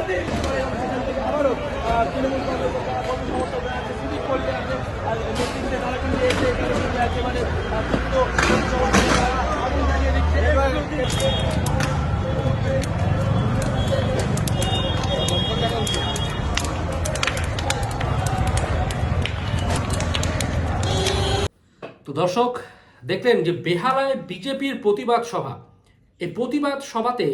আবারও তৃণমূল কংগ্রেসের যারা কর্মী সমর্থক আছে, সিভিক কর্মী আছে, নেতৃত্বে তারা কিন্তু এসে এখানে কিন্তু একেবারে যুক্ত আগুন জ্বালিয়ে দিচ্ছে। তো দর্শক দেখলেন যে বেহালায় বিজেপির প্রতিবাদ সভা। এই প্রতিবাদ সভাতে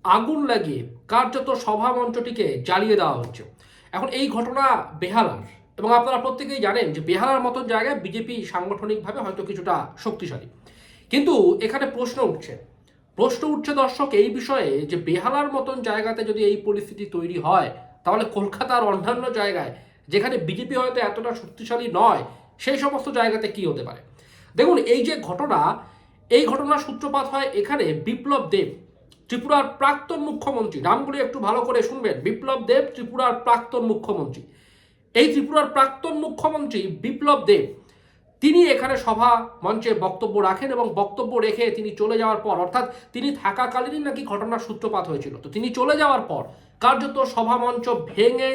আগুন লাগিয়ে কার্যত সভা মঞ্চটিকে জ্বালিয়ে দেওয়া হচ্ছে। এখন এই ঘটনা বেহালার, এবং আপনারা প্রত্যেকেই জানেন যে বেহালার মতন জায়গায় বিজেপি সাংগঠনিকভাবে হয়তো কিছুটা শক্তিশালী, কিন্তু এখানে প্রশ্ন উঠছে দর্শক এই বিষয়ে যে বেহালার মতন জায়গাতে যদি এই পরিস্থিতি তৈরি হয়, তাহলে কলকাতার অন্যান্য জায়গায় যেখানে বিজেপি হয়তো এতটা শক্তিশালী নয়, সেই সমস্ত জায়গাতে কি হতে পারে। দেখুন, এই যে ঘটনা, এই ঘটনার সূত্রপাত হয় এখানে বিপ্লব দেব, ত্রিপুরার প্রাক্তন মুখ্যমন্ত্রী। নামগুলি একটু ভালো করে শুনবেন। বিপ্লব দেব ত্রিপুরার প্রাক্তন মুখ্যমন্ত্রী। এই ত্রিপুরার প্রাক্তন মুখ্যমন্ত্রী বিপ্লব দেব তিনি এখানে সভা মঞ্চে বক্তব্য রাখেন, এবং বক্তব্য রেখে তিনি চলে যাওয়ার পর, অর্থাৎ তিনি থাকাকালীনই নাকি ঘটনার সূত্রপাত হয়েছিল, তো তিনি চলে যাওয়ার পর কার্যত সভা মঞ্চ ভেঙে,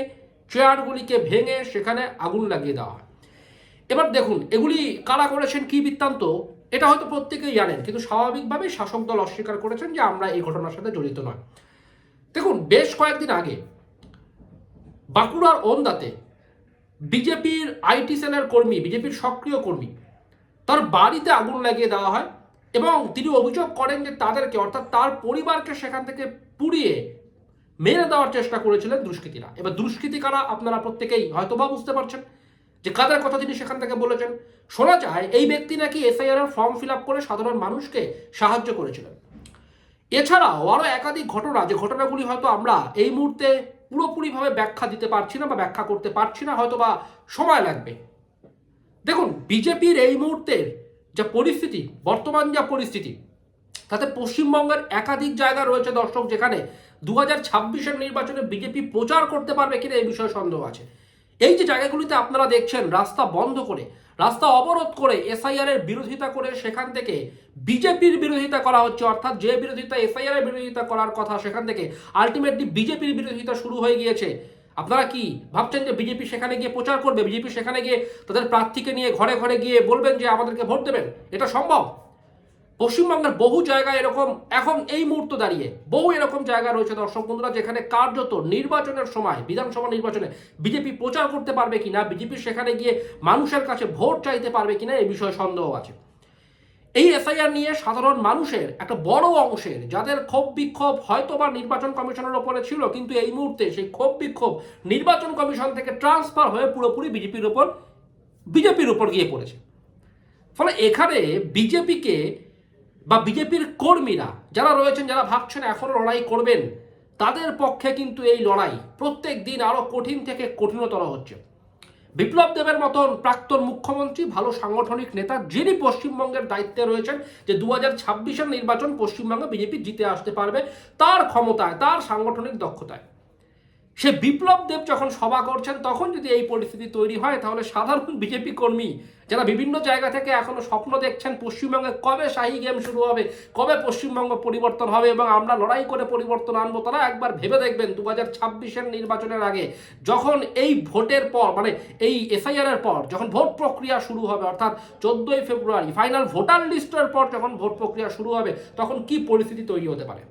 চেয়ারগুলিকে ভেঙে সেখানে আগুন লাগিয়ে দেওয়া হয়। এবার দেখুন, এগুলি কারা করেছেন, কি বৃত্তান্ত, এটা হয়তো প্রত্যেকেই জানেন, কিন্তু স্বাভাবিকভাবেই শাসক দল অস্বীকার করেছেন যে আমরা এই ঘটনার সাথে জড়িত নয়। দেখুন, বেশ কয়েকদিন আগে বাঁকুড়ার ওন্দাতে বিজেপির আইটি সেলের কর্মী, বিজেপির সক্রিয় কর্মী, তার বাড়িতে আগুন লাগিয়ে দেওয়া হয়, এবং তিনি অভিযোগ করেন যে তাদেরকে, অর্থাৎ তার পরিবারকে সেখান থেকে পুড়িয়ে মেরে দেওয়ার চেষ্টা করেছিলেন দুষ্কৃতীরা। এবার দুষ্কৃতী কারা আপনারা প্রত্যেকেই হয়তোবা বুঝতে পারছেন যে কাদের কথা তিনি সেখান থেকে বলেছেন। শোনা যায় এই ব্যক্তি নাকি এসআইআর এর ফর্ম ফিল আপ করে সাধারণ মানুষকে সাহায্য করেছিলেন। এছাড়াও আরও একাধিক ঘটনা, যে ঘটনাগুলি হয়তো আমরা এই মুহূর্তে পুরোপুরিভাবে ব্যাখ্যা দিতে পারছি না বা ব্যাখ্যা করতে পারছি না, হয়তো বা সময় লাগবে। দেখুন, বিজেপির এই মুহূর্তের যা পরিস্থিতি, বর্তমান যা পরিস্থিতি, তাতে পশ্চিমবঙ্গের একাধিক জায়গা রয়েছে দর্শক, যেখানে 2026-এর নির্বাচনে বিজেপি প্রচার করতে পারবে কিনা এই বিষয়ে সন্দেহ আছে। এই যে জায়গাগুলিতে আপনারা দেখছেন রাস্তা বন্ধ করে, রাস্তা অবরোধ করে, এসআইআর এর বিরোধিতা করে সেখান থেকে বিজেপির বিরোধিতা করা হচ্ছে, অর্থাৎ যে বিরোধিতা এসআইআর এর বিরোধিতা করার কথা, সেখান থেকে আলটিমেটলি বিজেপির বিরোধিতা শুরু হয়ে গিয়েছে। আপনারা কি ভাবছেন যে বিজেপি সেখানে গিয়ে প্রচার করবে, বিজেপি সেখানে গিয়ে তাদের প্রার্থীকে নিয়ে ঘরে ঘরে গিয়ে বলবেন যে আমাদেরকে ভোট দেবেন? এটা সম্ভব? পশ্চিমবঙ্গের বহু জায়গায় এরকম, এখন এই মুহূর্তে দাঁড়িয়ে বহু এরকম জায়গা রয়েছে দর্শক বন্ধুরা, যেখানে কার্যত নির্বাচনের সময়, বিধানসভা নির্বাচনে বিজেপি প্রচার করতে পারবে কিনা, বিজেপি সেখানে গিয়ে মানুষের কাছে ভোট চাইতে পারবে কিনা এই বিষয়ে সন্দেহ আছে। এই এসআইআর নিয়ে সাধারণ মানুষের একটা বড় অংশের, যাদের ক্ষোভ বিক্ষোভ হয়তো বা নির্বাচন কমিশনের ওপরে ছিল, কিন্তু এই মুহূর্তে সেই ক্ষোভ বিক্ষোভ নির্বাচন কমিশন থেকে ট্রান্সফার হয়ে পুরোপুরি বিজেপির উপর গিয়ে পড়েছে। ফলে এখানে বিজেপিকে বা বিজেপির কর্মীরা যারা রয়েছেন, যারা ভাবছেন এখনও লড়াই করবেন, তাদের পক্ষে কিন্তু এই লড়াই প্রত্যেক দিন আরও কঠিন থেকে কঠিনতর হচ্ছে। বিপ্লব দেবের মতন প্রাক্তন মুখ্যমন্ত্রী, ভালো সাংগঠনিক নেতা, যিনি পশ্চিমবঙ্গের দায়িত্বে রয়েছেন যে 2026-এর নির্বাচন পশ্চিমবঙ্গে বিজেপি জিতে আসতে পারবে তার ক্ষমতায়, তার সাংগঠনিক দক্ষতায়, সে বিপ্লব দেব যখন সভা করছেন, তখন যদি এই পরিস্থিতি তৈরি হয়, তাহলে সাধারণ বিজেপি কর্মী যারা বিভিন্ন জায়গা থেকে এখনো স্বপ্ন দেখছেন পশ্চিমবঙ্গে কবে শাহী গেম শুরু হবে, কবে পশ্চিমবঙ্গ পরিবর্তন হবে এবং আমরা লড়াই করে পরিবর্তন আনবো, তারা একবার ভেবে দেখবেন 2026-এর নির্বাচনের আগে, যখন এই ভোটের পর, মানে এই এসআইআর এর পর যখন ভোট প্রক্রিয়া শুরু হবে, অর্থাৎ 14ই ফেব্রুয়ারি ফাইনাল ভোটার লিস্টের পর যখন ভোট প্রক্রিয়া শুরু হবে, তখন কি পরিস্থিতি তৈরি হতে পারে।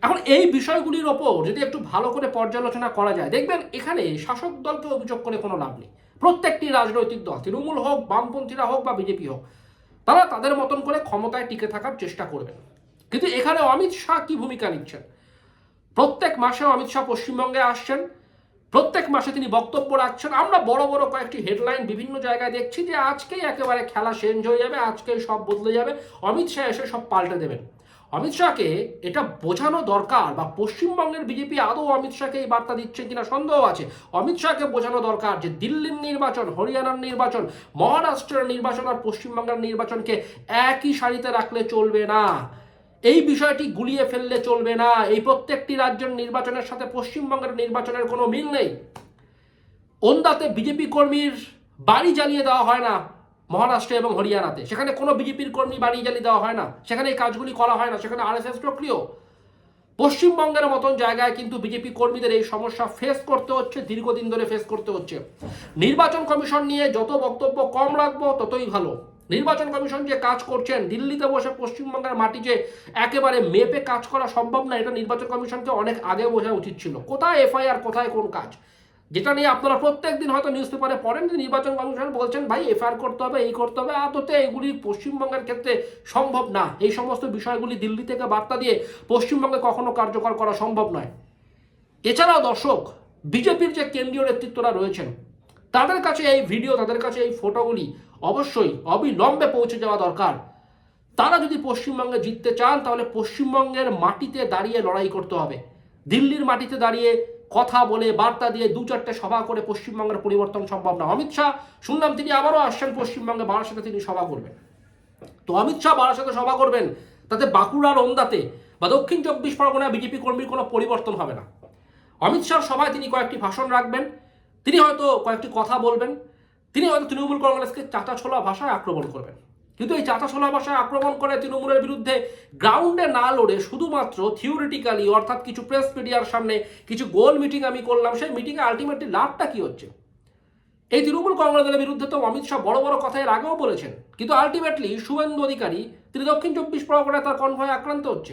এখন এই বিষয়গুলির ওপর যদি একটু ভালো করে পর্যালোচনা করা যায়, দেখবেন এখানে শাসক দলকে অভিযোগ করে কোনো লাভ নেই। প্রত্যেকটি রাজনৈতিক দল, তৃণমূল হোক, বামপন্থীরা হোক বা বিজেপি হোক, তারা তাদের মতন করে ক্ষমতায় টিকে থাকার চেষ্টা করবেন। কিন্তু এখানে অমিত শাহ কি ভূমিকা নিচ্ছেন? প্রত্যেক মাসে অমিত শাহ পশ্চিমবঙ্গে আসছেন, প্রত্যেক মাসে তিনি বক্তব্য রাখছেন। আমরা বড় বড় কয়েকটি হেডলাইন বিভিন্ন জায়গায় দেখছি যে আজকেই একেবারে খেলা চেঞ্জ হয়ে যাবে, আজকেই সব বদলে যাবে, অমিত শাহ এসে সব পাল্টে দেবেন। অমিত শাহকে এটা বোঝানো দরকার, বা পশ্চিমবঙ্গের বিজেপি আদৌ অমিত শাহকে এই বার্তা দিচ্ছে কিনা সন্দেহ আছে। অমিত শাহকে বোঝানো দরকার যে দিল্লির নির্বাচন, হরিয়ানার নির্বাচন, মহারাষ্ট্রের নির্বাচন আর পশ্চিমবঙ্গের নির্বাচনকে একই সারিতে রাখলে চলবে না, এই বিষয়টি গুলিয়ে ফেললে চলবে না। এই প্রত্যেকটি রাজ্যের নির্বাচনের সাথে পশ্চিমবঙ্গের নির্বাচনের কোনো মিল নেই। ওন্দাতে বিজেপি কর্মীর বাড়ি জ্বালিয়ে দেওয়া হয় না মহারাষ্ট্রে এবং হরিয়ানাতে, সেখানে কোনো বিজেপির কর্মী বাড়ি জ্বালিয়ে দেওয়া হয় না, সেখানে এই কাজগুলি করা হয় না, সেখানে আরএসএস সক্রিয়। পশ্চিমবঙ্গের মতন জায়গায় কিন্তু বিজেপি কর্মীদের এই সমস্যা ফেস করতে হচ্ছে, দীর্ঘদিন ধরে ফেস করতে হচ্ছে। নির্বাচন কমিশন নিয়ে যত বক্তব্য কম রাখবো ততই ভালো। নির্বাচন কমিশন যে কাজ করছেন, দিল্লিতে বসে পশ্চিমবঙ্গের মাটি যে একেবারে মেপে কাজ করা সম্ভব না, এটা নির্বাচন কমিশনকে অনেক আগে বোঝা উচিত ছিল। কোথায় এফআইআর, কোথায় কোন কাজ, যেটা নিয়ে আপনারা প্রত্যেক দিন হয়তো নিউজ পেপারে পড়েন যে নির্বাচন কমিশন বলছেন ভাই এফআইআর করতে হবে, এই করতে হবে। আদতে এগুলি পশ্চিমবঙ্গের ক্ষেত্রে সম্ভব না। এই সমস্ত বিষয়গুলি দিল্লি থেকে বার্তা দিয়ে পশ্চিমবঙ্গে কখনো কার্যকর করা সম্ভব নয়। এছাড়াও দর্শক, বিজেপির যে কেন্দ্রীয় নেতৃত্বরা রয়েছেন, তাদের কাছে এই ভিডিও, তাদের কাছে এই ফটোগুলি অবশ্যই অবিলম্বে পৌঁছে যাওয়া দরকার। তারা যদি পশ্চিমবঙ্গে জিততে চান তাহলে পশ্চিমবঙ্গের মাটিতে দাঁড়িয়ে লড়াই করতে হবে। দিল্লির মাটিতে দাঁড়িয়ে কথা বলে, বার্তা দিয়ে, 2-4টে সভা করে পশ্চিমবঙ্গের পরিবর্তন সম্ভব না। অমিত শাহ শুনলাম তিনি আবারও আসছেন পশ্চিমবঙ্গে, বারাসাতে তিনি সভা করবেন। তো অমিত শাহ বারাসাতে সভা করবেন, তাতে বাঁকুড়ার ওন্দাতে বা দক্ষিণ 24 পরগনায় বিজেপি কর্মীর কোনো পরিবর্তন হবে না। অমিত শাহর সভায় তিনি কয়েকটি ভাষণ রাখবেন, তিনি হয়তো কয়েকটি কথা বলবেন, তিনি হয়তো তৃণমূল কংগ্রেসকে চাঁচাছোলা ভাষায় আক্রমণ করবেন। কিন্তু এই চাঁচাছোলা ভাষায় আক্রমণ করে তৃণমূলের বিরুদ্ধে গ্রাউন্ডে না লড়ে শুধুমাত্র থিওরিটিক্যালি, অর্থাৎ কিছু প্রেস মিডিয়ার সামনে কিছু গোল মিটিং আমি করলাম, সেই মিটিংয়ে আলটিমেটলি লাভটা কি হচ্ছে? এই তৃণমূল কংগ্রেসের বিরুদ্ধে তো অমিত শাহ বড় বড় কথা এর আগেও বলেছেন, কিন্তু আলটিমেটলি শুভেন্দু অধিকারী তিনি দক্ষিণ 24 পরগনায় তার কনভয়ে আক্রান্ত হচ্ছে।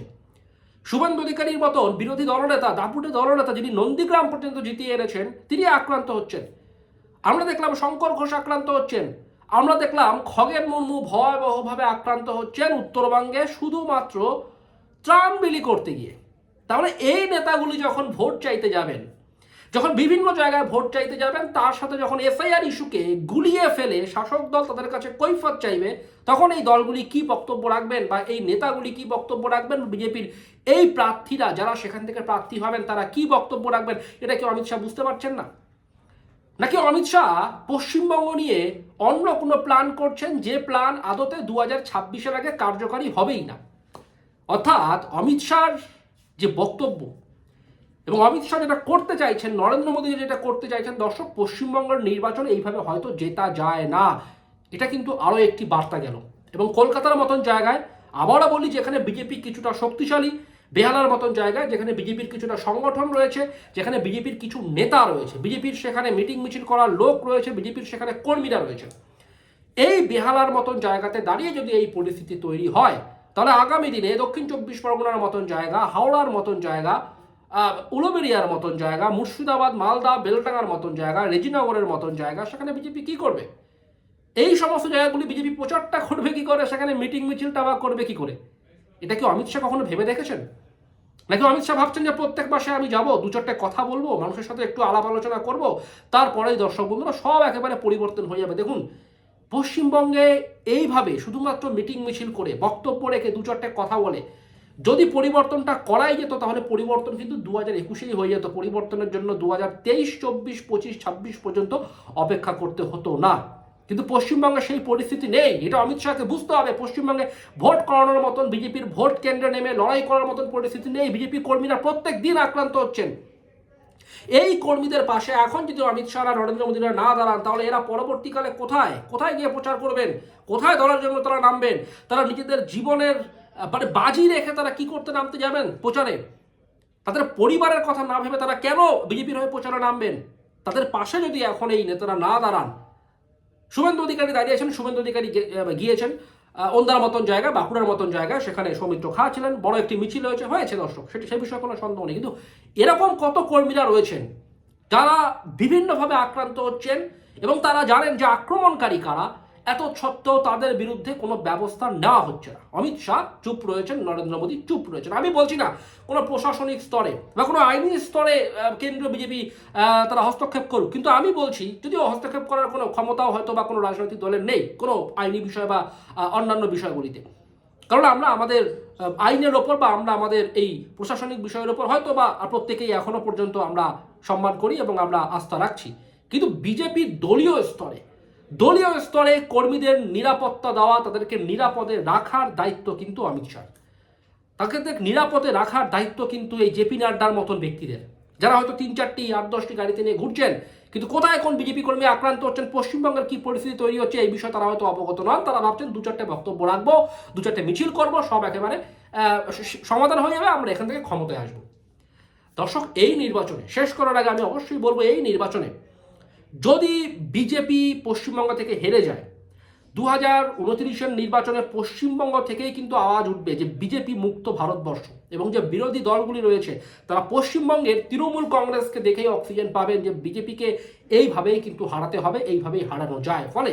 শুভেন্দু অধিকারীর মতন বিরোধী দলনেতা, দাপুটে দলনেতা যিনি নন্দীগ্রাম পর্যন্ত জিতিয়ে এনেছেন, তিনি আক্রান্ত হচ্ছেন। আমরা দেখলাম শঙ্কর ঘোষ আক্রান্ত হচ্ছেন, আমরা দেখলাম খগেন মুর্মু ভয়াবহভাবে আক্রান্ত হচ্ছেন উত্তরবঙ্গে শুধুমাত্র ত্রাণ বিলি করতে গিয়ে। তাহলে এই নেতাগুলি যখন ভোট চাইতে যাবেন, যখন বিভিন্ন জায়গায় ভোট চাইতে যাবেন, তার সাথে যখন এসআইআর ইস্যুকে গুলিয়ে ফেলে শাসক দল তাদের কাছে কৈফিয়ত চাইবে, তখন এই দলগুলি কি বক্তব্য রাখবেন বা এই নেতাগুলি কি বক্তব্য রাখবেন, বিজেপির এই প্রার্থীরা যারা সেখান থেকে প্রার্থী হবেন তারা কি বক্তব্য রাখবেন, এটা কি অমিত শাহ বুঝতে পারছেন না? নাকি অমিত শাহ পশ্চিমবঙ্গ নিয়ে অন্য কোনো প্ল্যান করছেন, যে প্ল্যান আদতে 2026-এর আগে কার্যকারী হবেই না? অর্থাৎ অমিত শাহর যে বক্তব্য এবং অমিত শাহ যেটা করতে চাইছেন, নরেন্দ্র মোদী যেটা করতে চাইছেন, দর্শক পশ্চিমবঙ্গের নির্বাচনে এইভাবে হয়তো জেতা যায় না, এটা কিন্তু আরও একটি বার্তা গেল। এবং কলকাতার মতন জায়গায় আবারও বলি, যেখানে বিজেপি কিছুটা শক্তিশালী, বেহালার মতন জায়গায় যেখানে বিজেপির কিছুটা সংগঠন রয়েছে, যেখানে বিজেপির কিছু নেতা রয়েছে, বিজেপির সেখানে মিটিং মিছিল করার লোক রয়েছে, বিজেপির সেখানে কর্মীরা রয়েছে, এই বেহালার মতন জায়গাতে দাঁড়িয়ে যদি এই পরিস্থিতি তৈরি হয়, তাহলে আগামী দিনে দক্ষিণ 24 পরগনার মতন জায়গা, হাওড়ার মতন জায়গা, উলুবেড়িয়ার মতন জায়গা, মুর্শিদাবাদ, মালদা, বেলটাঙ্গার মতন জায়গা, রেজিনগরের মতন জায়গা, সেখানে বিজেপি কি করবে? এই সমস্ত জায়গাগুলি বিজেপি প্রচারটা করবে কি করে, সেখানে মিটিং মিছিলটা বা করবে কি করে? এটা কি অমিত শাহ কখনো ভেবে দেখেছেন? নাকি অমিত শাহ ভাবছেন যে প্রত্যেক মাসে আমি যাব, 2-4টে কথা বলবো, মানুষের সাথে একটু আলাপ আলোচনা করব, তারপরেই দর্শক বন্ধুরা সব একেবারে পরিবর্তন হয়ে যাবে? দেখুন, পশ্চিমবঙ্গে এইভাবে শুধুমাত্র মিটিং মিছিল করে, বক্তব্য রেখে, 2-4টে কথা বলে যদি পরিবর্তনটা করাই যেত, তাহলে পরিবর্তন কিন্তু 2021-এই হয়ে যেত। পরিবর্তনের জন্য 2023, 24, 25, 26 পর্যন্ত অপেক্ষা করতে হতো না। কিন্তু পশ্চিমবঙ্গে সেই পরিস্থিতি নেই, এটা অমিত শাহকে বুঝতে হবে। পশ্চিমবঙ্গে ভোট করানোর মতন, বিজেপির ভোট কেন্দ্রে নেমে লড়াই করার মতন পরিস্থিতি নেই। বিজেপি কর্মীরা প্রত্যেক দিন আক্রান্ত হচ্ছেন। এই কর্মীদের পাশে এখন যদি অমিত শাহ আর নরেন্দ্র মোদীরা না দাঁড়ান, তাহলে এরা পরবর্তীকালে কোথায় কোথায় গিয়ে প্রচার করবেন, কোথায় দলের জন্য তারা নামবেন? তারা নিজেদের জীবনের মানে বাজি রেখে তারা কি করতে নামতে যাবেন প্রচারে? তাদের পরিবারের কথা না ভেবে তারা কেন বিজেপির হয়ে প্রচারে নামবেন? তাদের পাশে যদি এখন এই নেতারা না দাঁড়ান, শুভেন্দু অধিকারী দাঁড়িয়েছেন, শুভেন্দু অধিকারী গিয়েছেন ওন্দার মতন জায়গা, বাঁকুড়ার মতন জায়গায়, সেখানে সৌমিত্র খা ছিলেন, বড় একটি মিছিল হয়েছে দর্শক, সে বিষয়ে কোনো সন্দেহ নেই। কিন্তু এরকম কত কর্মীরা রয়েছেন যারা বিভিন্নভাবে আক্রান্ত হচ্ছেন এবং তারা জানেন যে আক্রমণকারী কারা, এত সত্ত্বেও তাদের বিরুদ্ধে কোনো ব্যবস্থা নেওয়া হচ্ছে না। অমিত শাহ চুপ রয়েছেন, নরেন্দ্র মোদী চুপ রয়েছেন। আমি বলছি না কোনো প্রশাসনিক স্তরে বা কোনো আইনি স্তরে কেন্দ্রীয় বিজেপি তারা হস্তক্ষেপ করুক, কিন্তু আমি বলছি যদিও হস্তক্ষেপ করার কোনো ক্ষমতাও হয়তো বা কোনো রাজনৈতিক দলের নেই কোনো আইনি বিষয় বা অন্যান্য বিষয়গুলিতে, কারণ আমরা আমাদের আইনের ওপর বা আমরা আমাদের এই প্রশাসনিক বিষয়ের ওপর হয়তো বা প্রত্যেকেই এখনো পর্যন্ত আমরা সম্মান করি এবং আমরা আস্থা রাখছি। কিন্তু বিজেপির দলীয় স্তরে কর্মীদের নিরাপত্তা দেওয়া, তাদেরকে নিরাপদে রাখার দায়িত্ব কিন্তু অমিত শাহ। তাদের নিরাপদে রাখার দায়িত্ব কিন্তু এই জেপি নাড্ডার মতন ব্যক্তিদের, যারা হয়তো 3-4টি 8-10টি গাড়িতে নিয়ে ঘুরছেন, কিন্তু কোথায় কোন বিজেপি কর্মী আক্রান্ত হচ্ছেন, পশ্চিমবঙ্গের কি পরিস্থিতি তৈরি হচ্ছে এই বিষয়ে তারা হয়তো অবগত নন। তারা ভাবছেন 2-4টে বক্তব্য রাখবো, 2-4টে মিছিল করবো, সব একেবারে সমাধান হয়ে যাবে, আমরা এখান থেকে ক্ষমতায় আসবো। দর্শক, এই নির্বাচনে শেষ করার আগে আমি অবশ্যই বলবো, এই নির্বাচনে যদি বিজেপি পশ্চিমবঙ্গ থেকে হেরে যায়, 2029-এর নির্বাচনে পশ্চিমবঙ্গ থেকেই কিন্তু আওয়াজ উঠবে যে বিজেপি মুক্ত ভারতবর্ষ, এবং যে বিরোধী দলগুলি রয়েছে তারা পশ্চিমবঙ্গের তৃণমূল কংগ্রেসকে দেখেই অক্সিজেন পাবেন যে বিজেপিকে এইভাবেই কিন্তু হারাতে হবে, এইভাবেই হারানো যায়। ফলে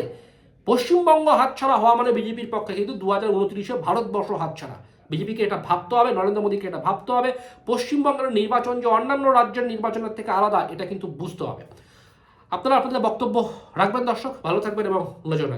পশ্চিমবঙ্গ হাতছাড়া হওয়া মানে বিজেপির পক্ষে কিন্তু 2029-এ ভারতবর্ষ হাতছাড়া। বিজেপিকে এটা ভাবতে হবে, নরেন্দ্র মোদীকে এটা ভাবতে হবে, পশ্চিমবঙ্গের নির্বাচন যে অন্যান্য রাজ্যের নির্বাচনের থেকে আলাদা এটা কিন্তু বুঝতে হবে। আপনারা আপনাদের বক্তব্য রাখবেন দর্শক, ভালো থাকবেন এবং নজর রাখবেন।